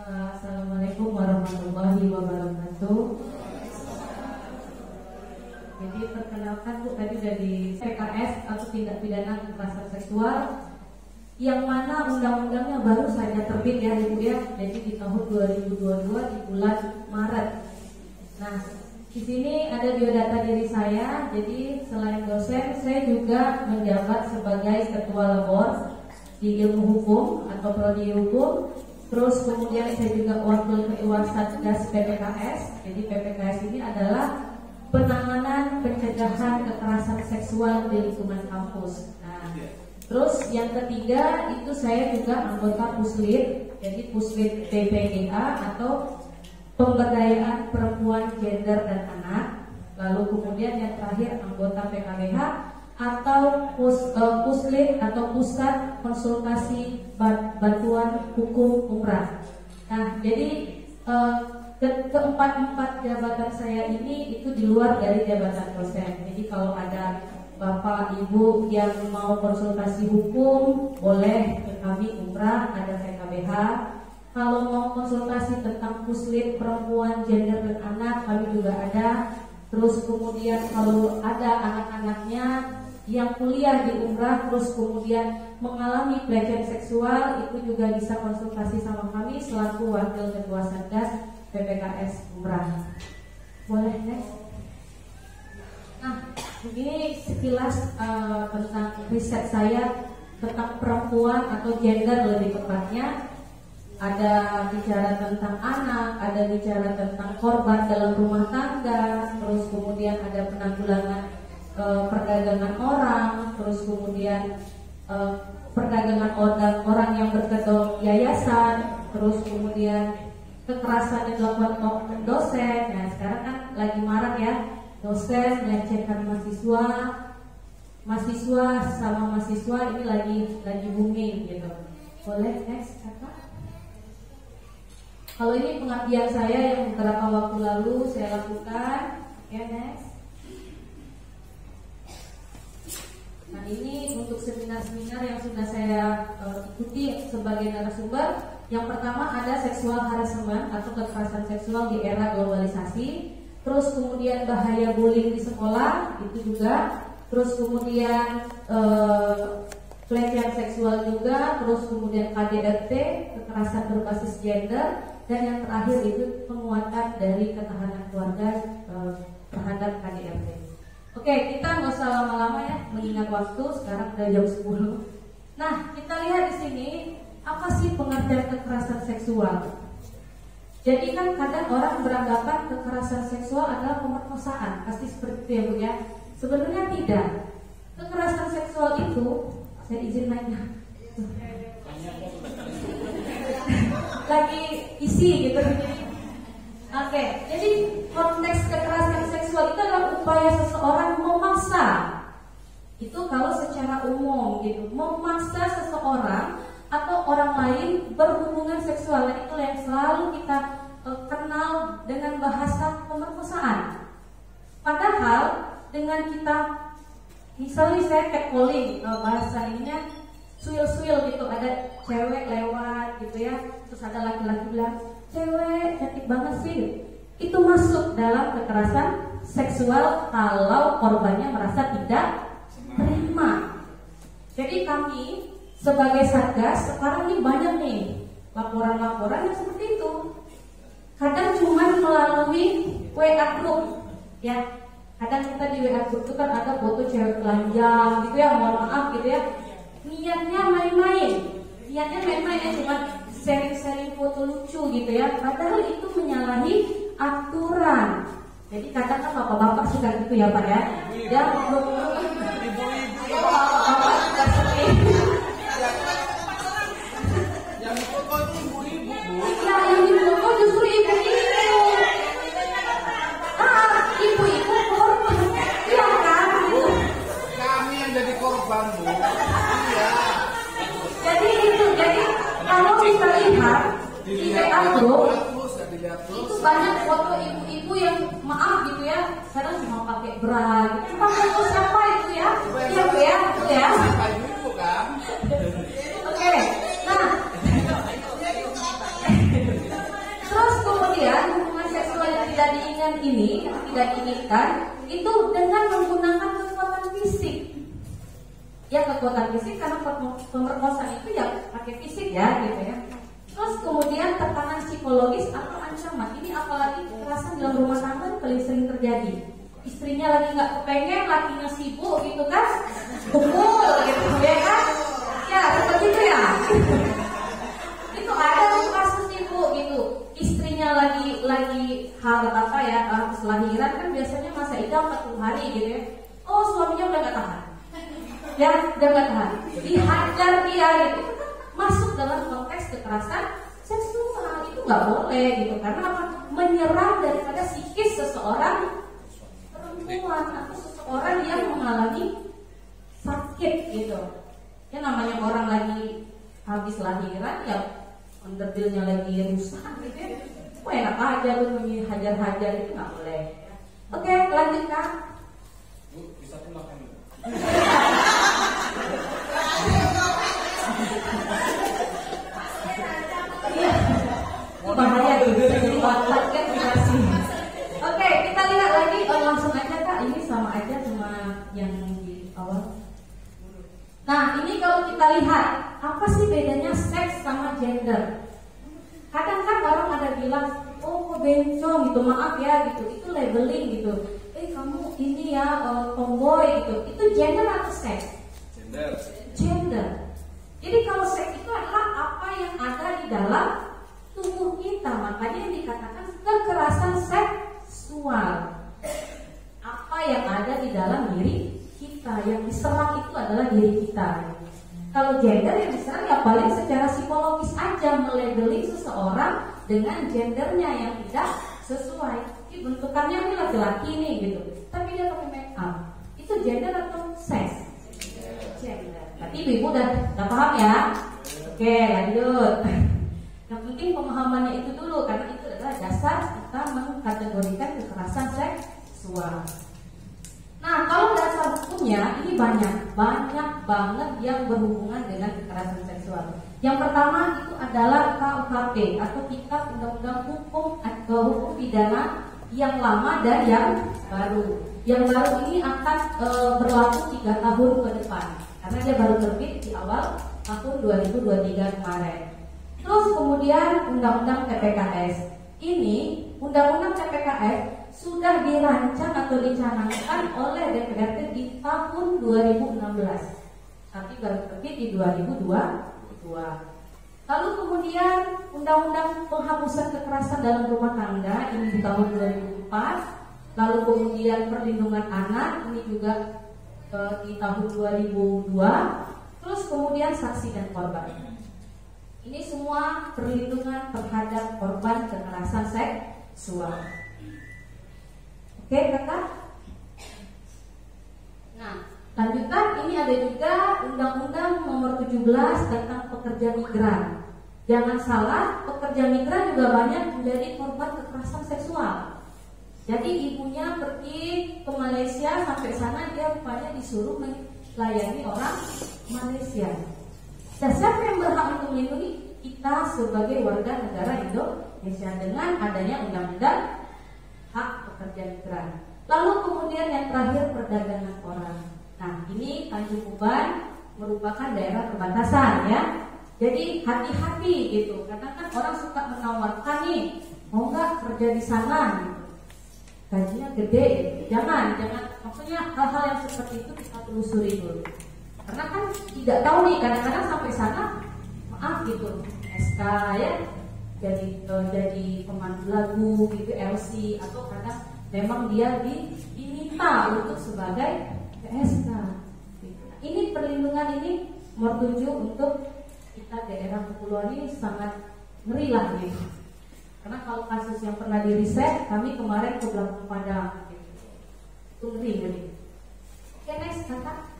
Assalamualaikum warahmatullahi wabarakatuh. Jadi perkenalkan Bu, tadi dari PKS atau tindak pidana kekerasan seksual, yang mana undang-undangnya baru saja terbit ya Ibu ya. Jadi di tahun 2022 di bulan Maret. Nah, di sini ada biodata diri saya. Jadi selain dosen, saya juga menjabat sebagai ketua labor di ilmu hukum atau prodi hukum. Terus kemudian saya juga wakil ketua Satgas PPKS. Jadi PPKS ini adalah penanganan pencegahan kekerasan seksual di lingkungan kampus. Nah, terus yang ketiga itu saya juga anggota Puslit. Jadi Puslit PPGA atau Pemberdayaan Perempuan, Gender dan Anak. Lalu kemudian yang terakhir anggota PKBH atau Puslit atau Pusat Konsultasi Bantuan Hukum Umrah. Nah, jadi keempat jabatan saya ini itu di luar dari jabatan dosen. Jadi kalau ada Bapak Ibu yang mau konsultasi hukum boleh ke kami Umrah, ada PKBH. Kalau mau konsultasi tentang Puslit Perempuan, Gender dan Anak, kami juga ada. Terus kemudian kalau ada anak-anaknya yang kuliah di Umrah terus kemudian mengalami pelecehan seksual, itu juga bisa konsultasi sama kami selaku wakil ketua Satgas PPKS Umrah. Boleh next? Nah, ini sekilas tentang riset saya tentang perempuan atau gender lebih tepatnya. Ada bicara tentang anak, ada bicara tentang korban dalam rumah tangga, terus kemudian ada penanggulangan perdagangan orang, terus kemudian perdagangan orang yang berkedok yayasan, terus kemudian kekerasan yang dilakukan dosen. Nah, sekarang kan lagi marak ya, dosen melecehkan mahasiswa sama mahasiswa ini lagi booming gitu. Boleh next kakak? Kalau ini pengabdian saya yang beberapa waktu lalu saya lakukan. Ya next. Nah, ini untuk seminar-seminar yang sudah saya ikuti sebagai narasumber. Yang pertama ada seksual harassment atau kekerasan seksual di era globalisasi. Terus kemudian bahaya bullying di sekolah, itu juga. Terus kemudian pelecehan seksual juga. Terus kemudian KDRT, kekerasan berbasis gender. Dan yang terakhir itu penguatan dari ketahanan keluarga terhadap KDRT. Oke, kita nggak usah lama-lama ya, mengingat waktu, sekarang udah jam 10. Nah, kita lihat di sini apa sih pengertian kekerasan seksual. Jadi kan kadang orang beranggapan kekerasan seksual adalah pemerkosaan, pasti seperti itu ya Bu ya. Sebenarnya tidak. Kekerasan seksual itu, saya izin nanya. Lagi isi gitu. Oke, jadi konteks kekerasan seksual itu adalah upaya seseorang memaksa. Itu kalau secara umum gitu, memaksa seseorang atau orang lain berhubungan seksual. Dan itu yang selalu kita kenal dengan bahasa pemerkosaan. Padahal dengan kita, misalnya saya catcalling, bahasa ininya suil-suil gitu, ada cewek lewat gitu ya, terus ada laki-laki bilang, cewek cantik banget sih. Itu masuk dalam kekerasan seksual kalau korbannya merasa tidak terima. Jadi kami sebagai Satgas sekarang ini banyak nih laporan-laporan yang seperti itu. Kadang cuma melalui WA group ya. Kadang kita di WA group itu kan ada foto cewek telanjang gitu ya, mohon maaf gitu ya. Niatnya main-main ya, cuma sharing-sharing foto lucu gitu ya. Padahal itu menyalahi aturan. Jadi kadang kan bapak-bapak suka gitu ya Pak ya. Ya bapak suka sering. Yang foto itu ibu-ibu Bu. Ya yang di foto justru ibu-ibu. Ibu-ibu korban. Iya kan? Kami yang jadi korban Bu. Iya. Jadi kalau kita lihat di WA group itu banyak foto ibu-ibu yang maaf gitu ya, kadang cuma pakai bra gitu. Kita foto siapa itu ya? Iya Bu ya, itu ya. Siapa ibu kan? Oke, nah perceraian ini yang tidak diinginkan itu dengan menggunakan kekuatan fisik. Ya, kekuatan fisik karena pemerkosaan itu ya pakai fisik ya gitu ya. Terus kemudian tekanan psikologis atau ancaman. Ini apalagi kekerasan dalam rumah tangga paling sering terjadi. Istrinya lagi nggak kepengen, lakinya sibuk gitu kan, pukul gitu ya kan? Ya seperti itu ya. Itu ada tuh kasus ibu gitu. Istrinya lagi habis lahiran kan biasanya masa iddah 40 hari gitu ya. Oh suaminya udah nggak tahan. Ya, udah gak tahan, dihajar dia gitu. Masuk dalam konteks kekerasan seksual. Itu gak boleh gitu. Karena apa? Menyerang daripada psikis seseorang perempuan atau seseorang yang mengalami sakit gitu. Ya namanya orang lagi habis lahiran ya underbilnya lagi rusak gitu ya. Wah enak aja tuh hajar-hajar, itu gak boleh. Oke, lanjutkan. Bu, bisa tuh makan dulu. Bahaya jadi watak kan dikasih. Oke, kita lihat lagi langsung aja Kak, ini sama aja cuma yang di awal. Nah, ini kalau kita lihat apa sih bedanya seks sama gender? Kadang kan orang ada bilang, oh kok bencong gitu, maaf ya gitu, itu labeling gitu. Kamu ini ya tomboy gitu. Itu gender atau seks? Gender. Jadi kalau seks itu adalah apa yang ada di dalam tubuh kita, makanya yang dikatakan kekerasan seksual. Apa yang ada di dalam diri kita, yang diserang itu adalah diri kita. Kalau gender yang diserang ya paling secara psikologis aja, melabeling seseorang dengan gendernya yang tidak sesuai. Ini bentukannya ini laki-laki nih gitu, tapi dia pakai make up. Itu gender atau seks? Gender. Berarti ibu udah paham ya? Oke, lanjut. Yang penting pemahamannya itu dulu, karena itu adalah dasar kita mengkategorikan kekerasan seksual. Nah, kalau dasar hukumnya ini banyak banget yang berhubungan dengan kekerasan seksual. Yang pertama itu adalah KUHP atau Kitab Undang-Undang Hukum atau Hukum Pidana yang lama dan yang baru. Yang baru ini akan berlaku 3 tahun ke depan, karena dia baru terbit di awal tahun 2023 kemarin. Terus kemudian Undang-Undang TPKS. Ini Undang-Undang TPKS sudah dirancang atau dicanangkan oleh DPRD di tahun 2016, tapi baru terbit di 2022. Lalu kemudian Undang-Undang Penghapusan Kekerasan dalam Rumah Tangga ini di tahun 2004. Lalu kemudian Perlindungan Anak ini juga di tahun 2002. Terus kemudian Saksi dan Korban. Ini semua perlindungan terhadap korban kekerasan seksual. Oke, Kakak? Nah, lanjutan ini ada juga Undang-Undang Nomor 17 tentang pekerja migran. Jangan salah, pekerja migran juga banyak menjadi korban kekerasan seksual. Jadi ibunya pergi ke Malaysia, sampai sana dia rupanya disuruh melayani orang Malaysia. Dan siapa yang berhak untuk melindungi? Kita sebagai warga negara Indonesia dengan adanya undang-undang hak pekerja migran. Lalu kemudian yang terakhir perdagangan orang. Nah, ini Tanjung Uban merupakan daerah perbatasan ya. Jadi hati-hati gitu. Karena kan orang suka menawarkan nih, mau nggak kerja di sana gitu. Gajinya gede gitu. Jangan, maksudnya hal-hal yang seperti itu kita telusuri dulu. Karena kan tidak tahu nih, kadang-kadang sampai sana maaf gitu, SK ya, jadi pemandu lagu gitu, LC, atau kadang memang dia diminta untuk sebagai PSK gitu. Ini perlindungan ini nomor 7 untuk kita daerah kepulauan ini sangat ngeri lah gitu. Karena kalau kasus yang pernah diriset, kami kemarin ke Belakang Padang gitu. Itu ngeri. Oke, next kakak.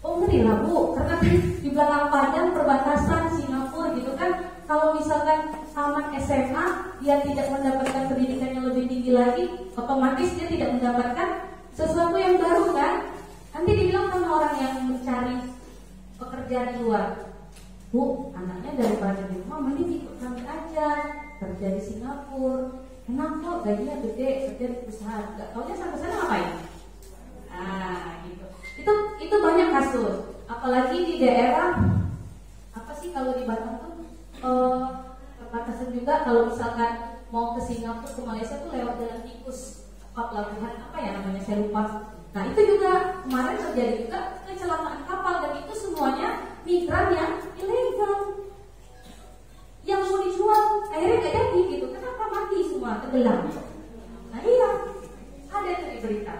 Oh ngeri lah Bu, karena di belakang Padang perbatasan Singapura gitu kan. Kalau misalkan tamat SMA dia tidak mendapatkan pendidikan yang lebih tinggi lagi, otomatis dia tidak mendapatkan sesuatu yang baru kan. Nanti dibilang sama orang yang mencari pekerjaan di luar, Bu, anaknya daripada di rumah mending ikut kami aja. kerja di Singapura, enak kok, gajinya gede, kerja di perusahaan. Nggak taunya sampai sana ngapain? Nah, gitu. Itu banyak kasus. Apalagi di daerah apa sih kalau di Batam tuh perbatasan juga kalau misalkan mau ke Singapura ke Malaysia tuh lewat jalan tikus, pelabuhan apa ya namanya saya lupa. Nah itu juga kemarin terjadi juga kecelakaan kapal dan itu semuanya migran yang ilegal yang mau dijual akhirnya nggak jadi gitu. Kenapa mati semua tenggelam? Nah iya ada itu di berita.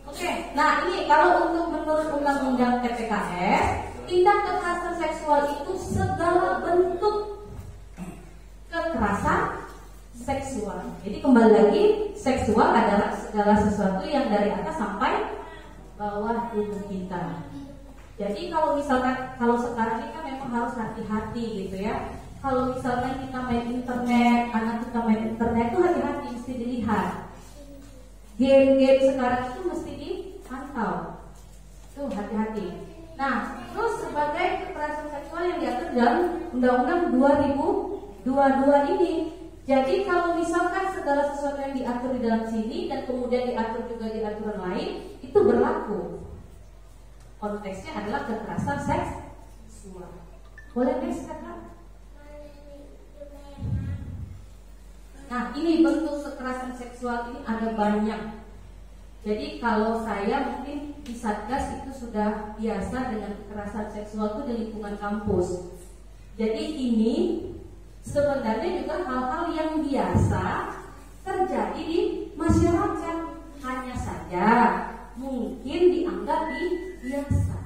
Oke, nah ini kalau untuk menurut undang-undang TPKS, tindak kekerasan seksual itu segala bentuk kekerasan seksual. Jadi kembali lagi, seksual adalah segala sesuatu yang dari atas sampai bawah tubuh kita. Jadi kalau misalkan kalau sekarang ini kan memang harus hati-hati gitu ya. Kalau misalkan kita main internet, anak kita main internet itu hati-hati, mesti dilihat. Game-game sekarang itu mesti dipantau. Tuh hati-hati. Nah, terus sebagai kekerasan seksual yang diatur dalam Undang-Undang 2022 ini. Jadi kalau misalkan segala sesuatu yang diatur di dalam sini dan kemudian diatur juga di aturan lain, itu berlaku. Konteksnya adalah kekerasan seksual. Boleh next kakak? Nah ini bentuk kekerasan seksual ini ada banyak. Jadi kalau saya mungkin di Satgas itu sudah biasa dengan kekerasan seksual itu di lingkungan kampus. Jadi ini sebenarnya juga hal-hal yang biasa terjadi di masyarakat. Hanya saja mungkin dianggap biasa.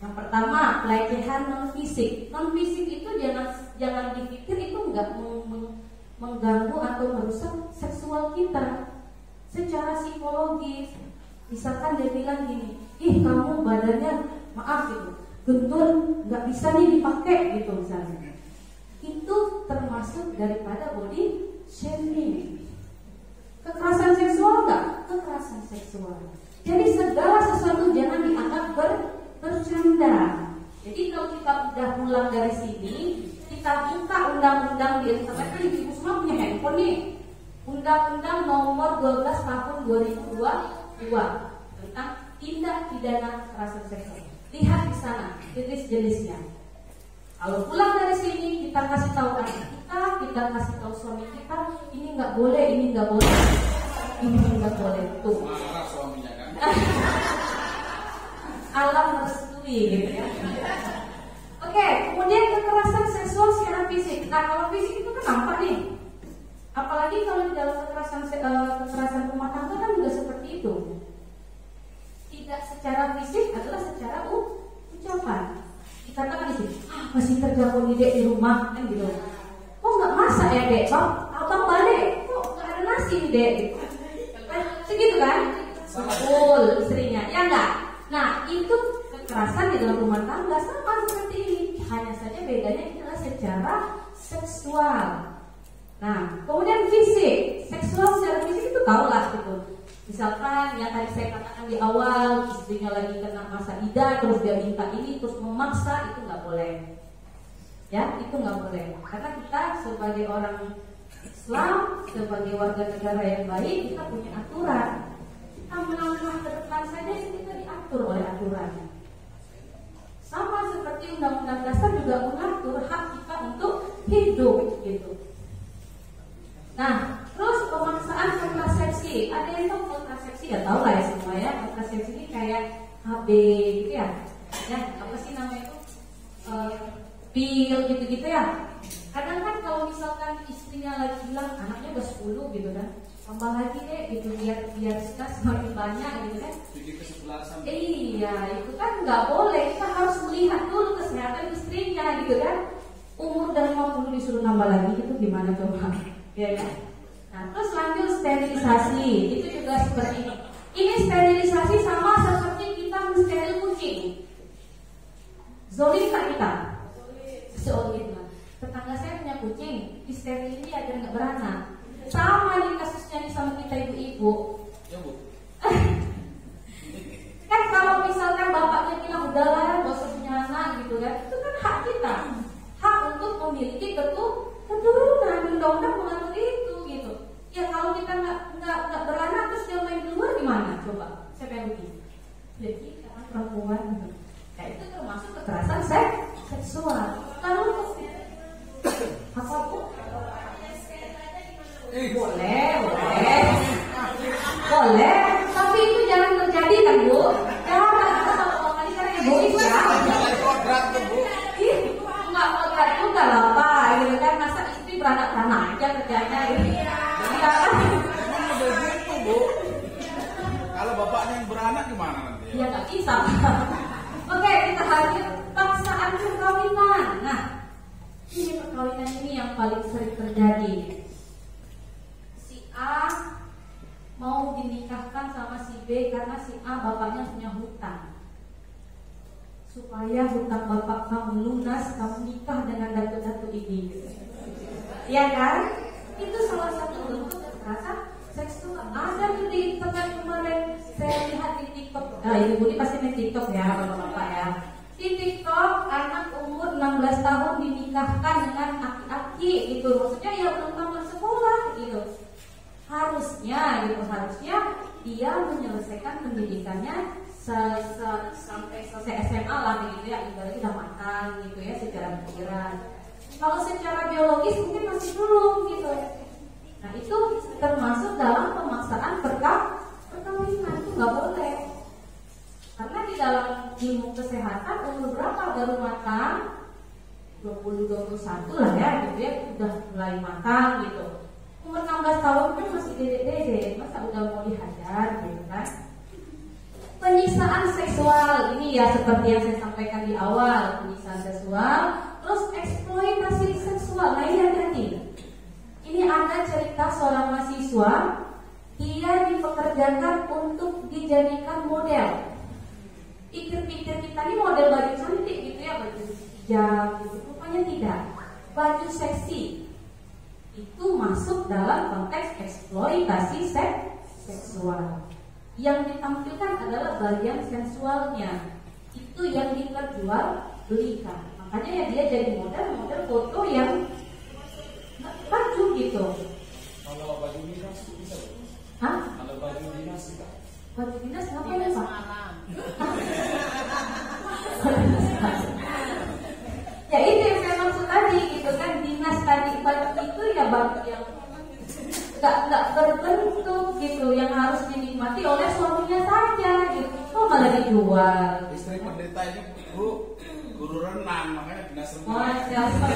Yang pertama, pelecehan non fisik. Non fisik itu jangan dipikir itu enggak mengganggu atau merusak seksual kita secara psikologis. Misalkan dia bilang gini, ih kamu badannya maaf gitu, gendut, nggak bisa nih dipakai gitu misalnya. Itu termasuk daripada body shaming. Kekerasan seksual nggak? Kekerasan seksual. Jadi segala sesuatu jangan dianggap bercanda. Jadi kalau kita udah pulang dari sini, kita buka undang-undang di internet, kan ibu semua punya handphone nih. Undang-undang nomor 12 tahun 2022 tentang tindak pidana kekerasan seksual. Lihat di sana jenis-jenisnya. Kalau pulang dari sini kita kasih tahu anak kita kasih tahu suami kita, ini nggak boleh, ini nggak boleh, ini nggak boleh. Tuh. Marah suaminya kan? Alam merestui gitu ya. Oke, kemudian kekerasan seksual secara fisik. Nah kalau fisik itu kan nampak nih. Apalagi kalau di dalam kekerasan rumah tangga kan juga seperti itu. Tidak secara fisik adalah secara ucapan. Dikatakan di sini, masih kerja pun dek di rumah kan gitu. Kok nggak masak ya dek? Abang balik, kok nggak ada nasi nih dek? Segitu kan? Betul istrinya, ya enggak? Nah itu kekerasan di dalam rumah tangga sama seperti ini. Hanya saja bedanya itu adalah secara seksual. Nah kemudian fisik, seksual secara fisik itu tahu lah gitu. Misalkan yang tadi saya katakan di awal, istrinya lagi kena masa idah, terus dia minta ini, terus memaksa, itu nggak boleh. Ya, itu nggak boleh. Karena kita sebagai orang Islam, sebagai warga negara yang baik, kita punya aturan. Kita melangkah ke depan saja, kita diatur oleh aturan. Sama seperti Undang-Undang Dasar juga mengatur hak kita untuk hidup, gitu. Nah, terus pemaksaan kontrasepsi. Ada yang tahu kontrasepsi? Ya tahu lah ya semua ya. Kontrasepsi ini kayak HB gitu ya. Ya, apa sih namanya itu? Pil gitu-gitu ya. Kadang kan kalau misalkan istrinya lagi bilang anaknya udah 10 gitu kan, tambah lagi deh gitu biar kita semakin banyak gitu kan. Bikin kesebelasan. Iya, itu kan nggak boleh. Kita harus melihat dulu kesehatan istrinya gitu kan. Umur dari 50 disuruh nambah lagi itu gimana coba? Ya kan? Nah, terus lanjut sterilisasi. Itu juga seperti ini. Ini sterilisasi sama seperti kita mensteril kucing. Zolim tak kita? Zolim lah. Tetangga saya punya kucing, disteril ini agar nggak beranak. Sama nih kasusnya nih sama kita ibu-ibu. Ya bu. Kan kalau misalkan bapaknya bilang udahlah, gak usah punya anak gitu kan, itu kan hak kita, hak untuk memiliki keturunan. undang-undang mengatur itu gitu. Ya kalau kita nggak beranak terus dia main di luar gimana? Coba siapa yang rugi? Jadi karena perempuan gitu. Ya itu termasuk kekerasan seksual. Lalu apa Bu? Boleh, tapi itu jangan terjadi kan Bu? Jangan kita kalau tadi kan egois ya. Kodrat tuh Bu. Nggak kodrat juga lah Pak, gitu kan masa istri beranak-beranak aja kerjanya ini. Emang begitu Bu. Kalau bapaknya yang beranak gimana nanti? Ya nggak bisa. Oke, kita hadir paksaan perkawinan. Nah, ini perkawinan ini yang paling sering terjadi. Si A mau dinikahkan sama si B karena si A bapaknya punya hutang. Supaya hutang bapak kamu lunas, kamu nikah dengan datu-datu ini. Iya kan? Itu salah satu bentuk kekerasan seksual. Ada di internet kemarin saya lihat di TikTok. Ibu Budi pasti main TikTok ya, bapak-bapak ya. Di TikTok anak umur 16 tahun dinikahkan dengan aki-aki gitu. Maksudnya ya belum tamat sekolah gitu. Harusnya dia menyelesaikan pendidikannya sampai selesai SMA lah gitu ya, ibaratnya udah matang gitu ya secara pikiran. Kalau secara biologis mungkin masih belum gitu. Nah itu termasuk dalam pemaksaan perkawinan, itu nggak boleh. Karena di dalam ilmu kesehatan umur berapa baru matang? 20-21 lah ya gitu ya, udah mulai matang gitu. Umur 16 tahun kan masih dede, masa udah mau dihajar gitu kan. Penyiksaan seksual ini ya seperti yang saya sampaikan di awal, penyiksaan seksual, terus eksploitasi seksual. Nah ini hati-hati. Ini ada cerita seorang mahasiswa, dia dipekerjakan untuk dijadikan model. Pikir-pikir kita ini model baju cantik gitu ya, baju hijab gitu. Rupanya tidak, baju seksi. Itu masuk dalam konteks eksploitasi seksual. Yang ditampilkan adalah bagian sensualnya. Itu yang diperjualbelikan. Makanya ya dia jadi model foto yang baju gitu. Kalau baju dinas bisa. Hah? Kalau baju dinas bisa. Baju dinas ngapain Pak? Ya itu yang saya maksud tadi gitu kan, dinas tadi baju itu ya baju yang nggak berbentuk gitu, yang harus dinikmati oleh suaminya saja gitu. Oh malah dijual. Istri pendeta ini Bu, guru renang, makanya dinas renang. Oh siapa?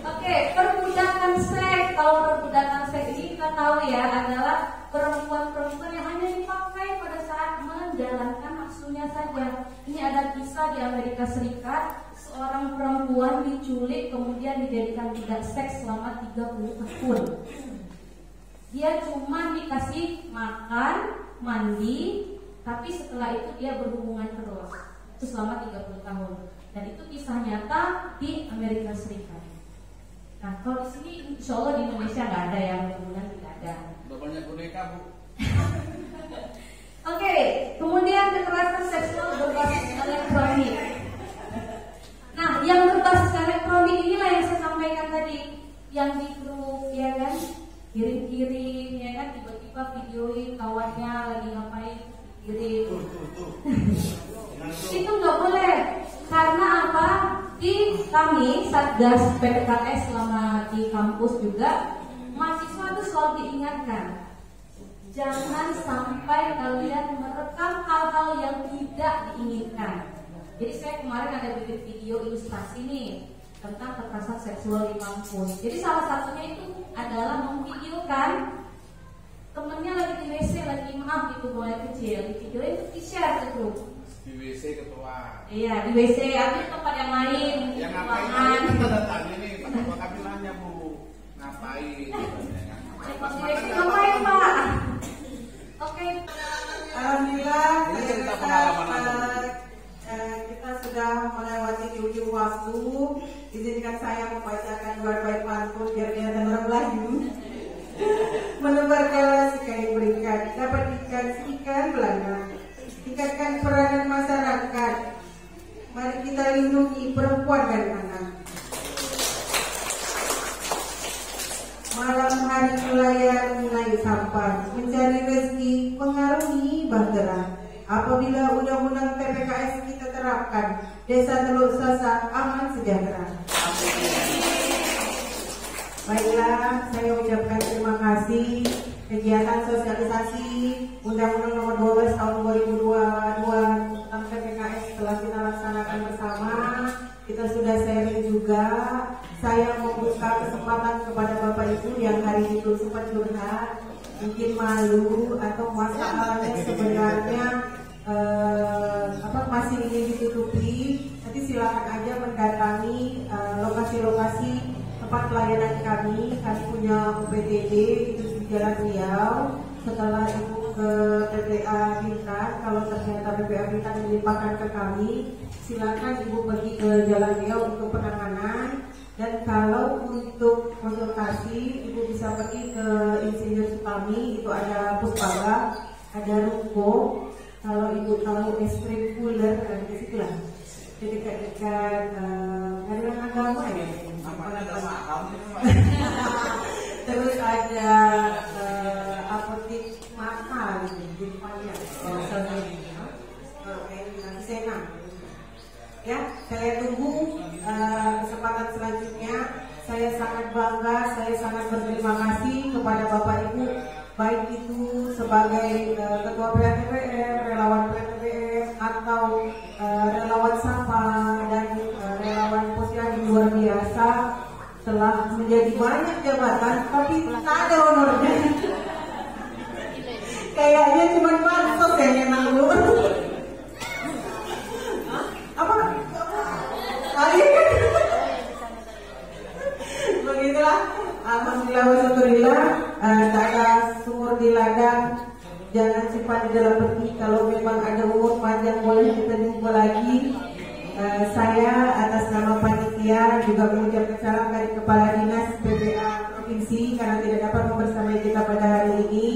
Oke, perbudakan seks. Kalau perbudakan seks ini kita tahu ya adalah perempuan-perempuan yang hanya dipakai pada saat menjalankan nafsunya saja. Ini ada kisah di Amerika Serikat, seorang perempuan diculik kemudian dijadikan budak seks selama 30 tahun. Dia cuma dikasih makan, mandi, tapi setelah itu dia berhubungan terus. Itu selama 30 tahun. Dan itu kisah nyata di Amerika Serikat. Nah, kalau di sini insya Allah di Indonesia nggak ada ya, mudah-mudahan tidak ada. Udah banyak boneka Bu. Oke, kemudian kekerasan seksual berbasis elektronik. Nah, yang berbasis elektronik inilah yang saya sampaikan tadi, yang di grup ya kan, kirim-kirim ya kan, tiba-tiba videoin kawannya lagi ngapain, kirim. Itu nggak boleh. Karena apa? Di kami Satgas PPKS selama di kampus juga, mahasiswa itu selalu diingatkan, jangan sampai kalian merekam hal-hal yang tidak diinginkan. Jadi saya kemarin ada bikin video ilustrasi nih tentang kekerasan seksual di kampus. Jadi salah satunya itu adalah memvideokan temennya lagi di WC, lagi maaf gitu, mulai kecil, di video itu di-share ke grup. Di WC ketua. Iya, di WC, atau di tempat yang lain. Yang ngapain aja kita datang ini, Pak kami nanya Bu, ngapain? Ngapain Pak? Oke. Alhamdulillah, ini cerita pengalaman kita sudah melewati di ujung waktu. Izinkan saya membacakan dua bait pantun biar kelihatan orang Melayu. Menebar kala sekali berikan, dapat ikan ikan belanga. Tingkatkan peranan masyarakat. Mari kita lindungi perempuan dan anak. mencari nelayan naik sampan, mencari rezeki, mengarungi bahtera. Apabila undang-undang PPKS kita terapkan, desa Teluk Sasak aman sejahtera. Baiklah, saya ucapkan terima kasih. Kegiatan sosialisasi Undang-Undang Nomor 12 Tahun 2022 tentang PPKS telah kita laksanakan bersama. Kita sudah sharing juga. Saya membuka kesempatan kepada Bapak Ibu yang hari itu sempat curhat, mungkin malu atau masalahnya sebenarnya masih ingin ditutupi. Nanti silakan aja mendatangi lokasi-lokasi tempat pelayanan kami. Kami punya UPTD itu di Jalan Riau. Setelah Ibu ke PPA Bintan, kalau ternyata PPA Bintan melimpahkan ke kami, silakan Ibu pergi ke Jalan Riau untuk penanganan. Dan kalau untuk konsultasi, Ibu bisa pergi ke Insinyur Sutami, itu ada Puspaga, ada Ruko. Kalau Ibu tahu es krim cooler, di situ lah, dekat-dekat Harian Agama ya. Terus ada apotek mata di depannya, Senang. Ya, saya tunggu kesempatan selanjutnya. Saya sangat bangga, saya sangat berterima kasih kepada Bapak Ibu, baik itu sebagai Ketua PLTPR, relawan PLTPR, atau relawan Sapa dan relawan Posyandu luar biasa, telah menjadi banyak jabatan, tapi tak ada honornya. Kayaknya cuma bansos yang enak dulu. Apa? Begitulah. Alhamdulillah wasyukurillah. Tak ada sumur di ladang, jangan simpan di dalam peti. Kalau memang ada umur panjang boleh kita jumpa lagi. Saya atas nama panitia juga mengucapkan salam dari Kepala Dinas PPA Provinsi karena tidak dapat membersamai kita pada hari ini,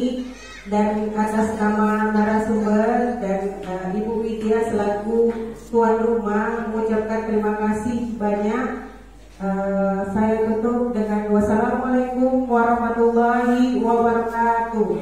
dan atas nama narasumber dan Ibu Widya selaku tuan rumah mengucapkan terima kasih banyak. Saya tutup dengan wassalamualaikum warahmatullahi wabarakatuh.